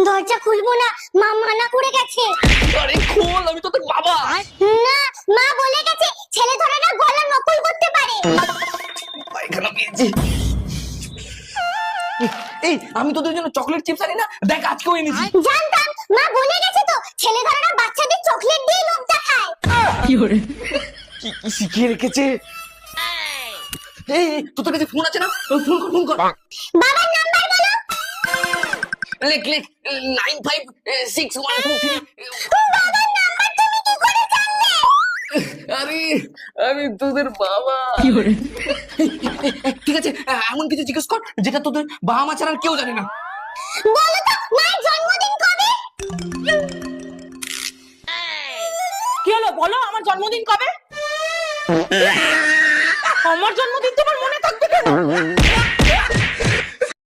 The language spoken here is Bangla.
দরজা খুলবো না, মা মানা করে গেছে। আরে খোল, আমি তো তোর বাবা। না, মা বলে গেছে ছেলে ধরে না গলা নকল করতে পারে। পায়খানা পেয়েছি। এই আমি তোদের জন্য চকলেট চিপস আনি না, দেখ আজকেও এনেছি। জানতাম, মা বলে গেছে তো ছেলে ধরে না বাচ্চাদের চকলেট দিয়ে লোক দেখায়। কি কি কি শিখিয়ে রেখেছে। এই তোর কাছে ফোন আছে না, ফোন কর। বাবার নাম্বার বলো। লেখ 956123। বাবার নাম্বার তুমি কি করে জানলে? আরে আমি তোদের বাবা। ঠিক আছে, এমন কিছু জিজ্ঞেস কর যেটা তোদের বাবা মা ছাড়া আর কেউ জানে না। বলো তো মায়ের জন্মদিন কবে? কি হলো বলো, আমার জন্মদিন কবে? আমার জন্মদিন তোমার মনে থাকবে কেন?